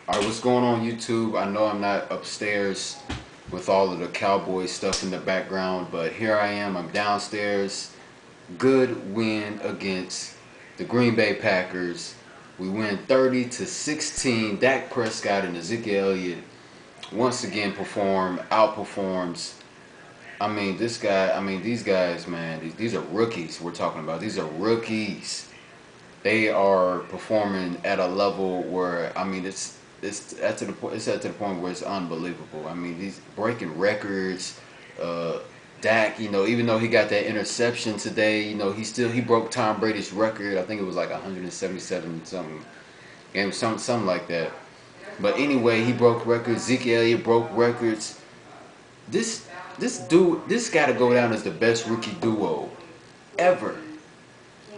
Alright, what's going on YouTube? I know I'm not upstairs with all of the Cowboys stuff in the background, but here I am. I'm downstairs. Good win against the Green Bay Packers. We win 30-16. Dak Prescott and Ezekiel Elliott once again outperforms. These guys, man, these are rookies we're talking about. These are rookies. They are performing at a level where it's at to the point where it's unbelievable. I mean, these breaking records. Dak, even though he got that interception today, he broke Tom Brady's record. I think it was like 177 something, and something like that. But anyway, he broke records. Ezekiel Elliott broke records. This got to go down as the best rookie duo ever.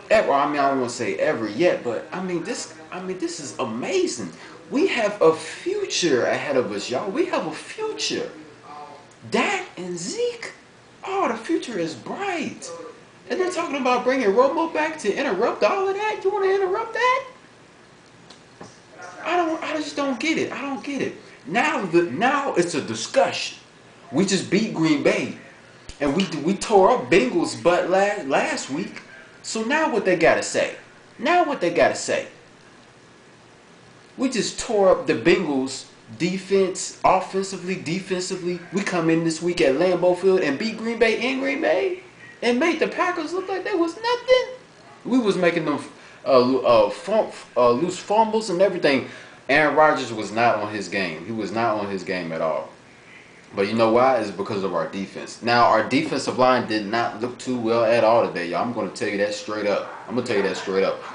Ever. I don't want to say ever yet, but this is amazing. We have a future ahead of us, y'all. We have a future. Dak and Zeke. Oh, the future is bright. And they're talking about bringing Romo back to interrupt all of that. You want to interrupt that? I just don't get it. I don't get it. Now it's a discussion. We just beat Green Bay, and we tore up Bengals butt last week. So now what they gotta say? Now what they gotta say? We just tore up the Bengals offensively, defensively. We come in this week at Lambeau Field and beat Green Bay in Green Bay and made the Packers look like there was nothing. We was making them lose fumbles and everything. Aaron Rodgers was not on his game. He was not on his game at all. But you know why? It's because of our defense. Now, our defensive line did not look too well at all today, y'all. I'm going to tell you that straight up.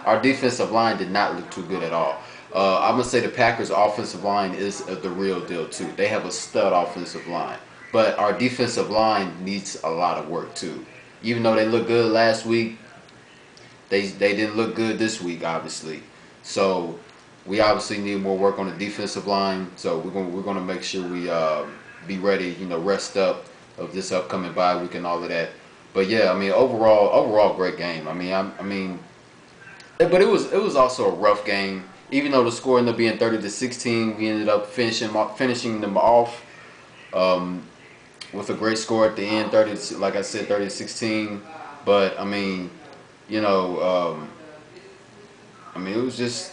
Our defensive line did not look too good at all. I'm going to say the Packers' offensive line is the real deal, too. They have a stud offensive line. But our defensive line needs a lot of work, too. Even though they looked good last week, they didn't look good this week, obviously. So we obviously need more work on the defensive line. So we're going to make sure we be ready, rest up of this upcoming bye week and all of that. But yeah, overall great game. But it was also a rough game. Even though the score ended up being 30-16, we ended up finishing them off with a great score at the end, 30-16. But it was just.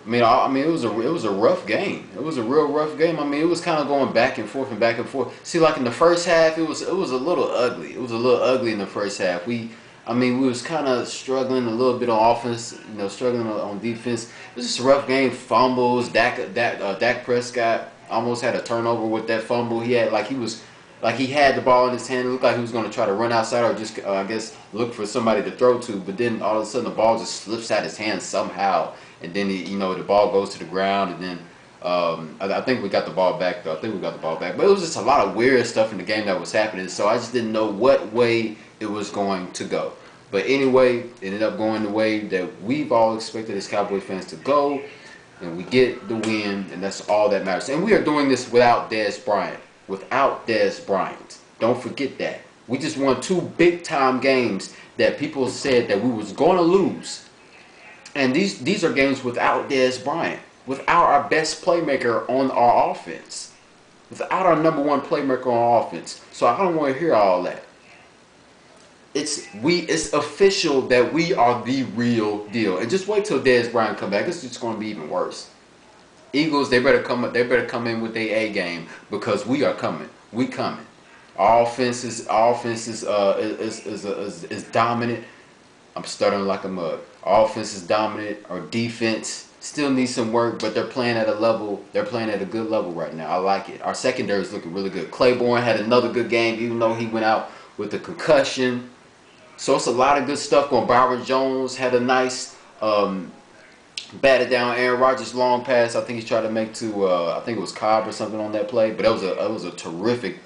It was a rough game. It was a real rough game. It was kind of going back and forth and back and forth. See, like in the first half, it was a little ugly. It was a little ugly in the first half. We was kind of struggling a little bit on offense. Struggling on defense. It was just a rough game. Fumbles. Dak Prescott almost had a turnover with that fumble. He had the ball in his hand. It looked like he was going to try to run outside or just I guess look for somebody to throw to. But then all of a sudden the ball just slips out his hand somehow. And then the ball goes to the ground, and then I think we got the ball back though. But it was just a lot of weird stuff in the game that was happening. So I just didn't know what way it was going to go. But anyway, it ended up going the way that we've all expected as Cowboy fans to go, and we get the win, and that's all that matters. And we are doing this without Dez Bryant. Don't forget that. We just won 2 big-time games that people said that we was going to lose. And these are games without Dez Bryant, without our best playmaker on our offense, without our number 1 playmaker on offense. So I don't want to hear all that. It's official that we are the real deal. And just wait till Dez Bryant come back. It's just going to be even worse. Eagles, they better come in with their A game because we are coming. We coming. Our offense is dominant. I'm stuttering like a mug. Our offense is dominant. Our defense still needs some work, but they're playing at a level. They're playing at a good level right now. I like it. Our secondary is looking really good. Claiborne had another good game, even though he went out with a concussion. So it's a lot of good stuff going. Byron Jones had a nice batted down Aaron Rodgers long pass. I think he tried to make to I think it was Cobb or something on that play. But it was a terrific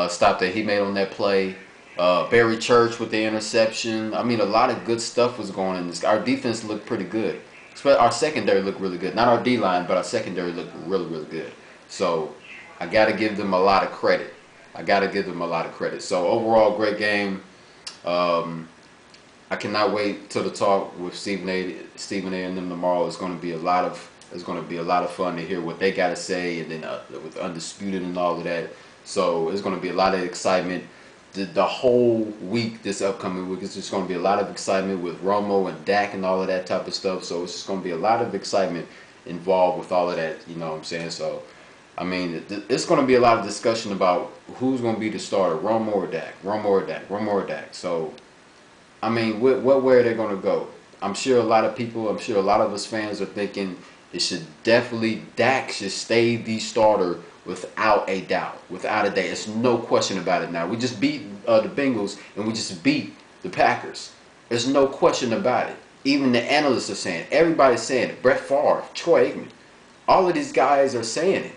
stop that he made on that play. Barry Church with the interception. A lot of good stuff was going on in this. Our defense looked pretty good. Our secondary looked really good. Not our D-line, but our secondary looked really, really good. So I got to give them a lot of credit. So overall, great game. I cannot wait till the talk with Stephen A. and them tomorrow. It's going to be a lot of It's going to be a lot of fun to hear what they got to say, and then with Undisputed and all of that. So it's going to be a lot of excitement. The whole week, this upcoming week, it's just going to be a lot of excitement with Romo and Dak and all of that type of stuff. So it's just going to be a lot of excitement involved with all of that. You know what I'm saying? So, I mean, it's going to be a lot of discussion about who's going to be the starter, Romo or Dak, Romo or Dak, Romo or Dak. So, I mean, what way are they going to go? I'm sure a lot of people, I'm sure a lot of us fans are thinking it should definitely, Dak should stay the starter without a doubt, without a doubt. There's no question about it now. We just beat the Bengals and we just beat the Packers. There's no question about it. Even the analysts are saying it. Everybody's saying it. Brett Favre, Troy Aikman. All of these guys are saying it.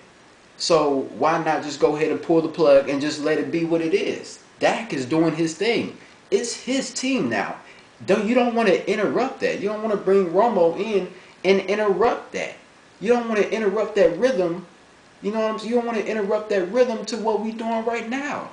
So why not just go ahead and pull the plug and just let it be what it is? Dak is doing his thing. It's his team now. You don't want to interrupt that. You don't want to bring Romo in and interrupt that. You don't want to interrupt that rhythm. You know what I'm saying? You don't want to interrupt that rhythm to what we're doing right now.